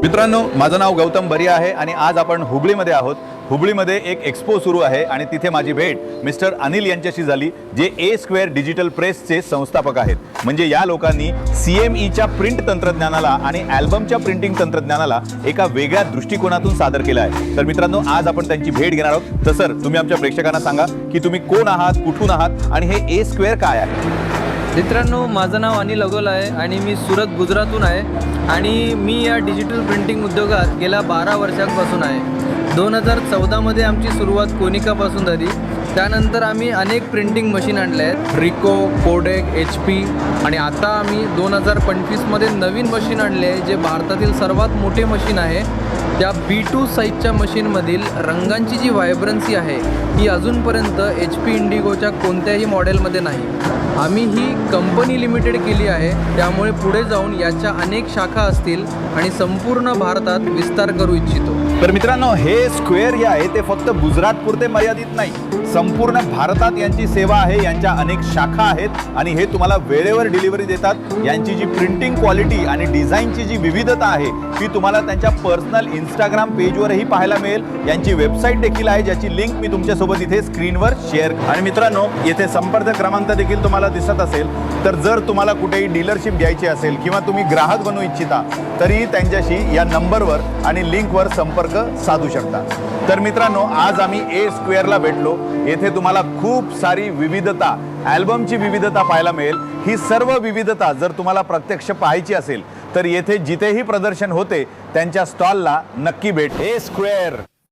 मित्रांनो, माझं नाव गौतम बरिया आहे आणि आज आपण हुबळीमध्ये आहोत। हुबळीमध्ये एक एक्सपो सुरू आहे आणि तिथे माझी भेट मिस्टर अनिल यांच्याशी झाली, जे ए स्क्वेअर डिजिटल प्रेसचे संस्थापक आहेत। म्हणजे या लोकांनी CMEच्या प्रिंट तंत्रज्ञानाला आणि अल्बमच्या प्रिंटिंग तंत्रज्ञानाला एका वेगळ्या दृष्टिकोनातून सादर केलं आहे। तर मित्रांनो, आज आपण त्यांची भेट घेणार आहोत। तर सर, तुम्ही आमच्या प्रेक्षकांना सांगा की तुम्ही कोण आहात, कुठून आहात आणि हे ए स्क्वेअर काय आहे? मित्रांनो, माझं नाव अनिल अगोल आहे आणि मी सुरत गुजरातहून आहे आणि मी या डिजिटल प्रिंटिंग उद्योगात गेल्या 12 वर्षांपासून आहे। 2014मध्ये आमची सुरुवात कोनिकापासून झाली। त्यानंतर आम्ही अनेक प्रिंटिंग मशीन आणले आहेत, रिको, कोडेक, HP आणि आता आम्ही 2025मध्ये नवीन मशीन आणले आहे, जे भारतातील सर्वात मोठे मशीन आहे। त्या B2 साईजच्या मशीनमधील रंगांची जी व्हायब्रन्सी आहे ही अजूनपर्यंत HP इंडिगोच्या कोणत्याही मॉडेलमध्ये नाही। आम्ही ही कंपनी लिमिटेड केली आहे, त्यामुळे पुढे जाऊन याच्या अनेक शाखा असतील आणि संपूर्ण भारतात विस्तार करू इच्छितो। तर मित्रांनो, हे स्क्वेअर जे आहे ते फक्त गुजरातपुरते मर्यादित नाही, संपूर्ण भारतात यांची सेवा आहे। यांच्या अनेक शाखा आहेत आणि हे तुम्हाला वेळेवर डिलिव्हरी देतात। यांची जी प्रिंटिंग क्वालिटी आणि डिझाईनची जी विविधता आहे ती तुम्हाला त्यांच्या पर्सनल इंस्टाग्राम पेजवरही पाहायला मिळेल। यांची वेबसाईट देखील आहे, ज्याची लिंक मी तुमच्यासोबत इथे स्क्रीनवर शेअर। आणि मित्रांनो, येथे संपर्क क्रमांक देखील तुम्हाला दिसत असेल। तर जर तुम्हाला कुठेही डीलरशिप घ्यायची असेल किंवा तुम्ही ग्राहक बनू इच्छिता तरी त्यांच्याशी या नंबरवर आणि लिंकवर संपर्क साधू शकता। तर मित्रांनो, आज आम्ही ए स्क्वेअरला भेटलो। येथे तुम्हाला खूप सारी विविधता, अल्बमची विविधता पाहायला मिळेल। ही सर्व विविधता जर तुम्हाला प्रत्यक्ष पाहायची असेल तर येथे जिथेही प्रदर्शन होते त्यांच्या स्टॉलला नक्की भेट। ए स्क्वेअर।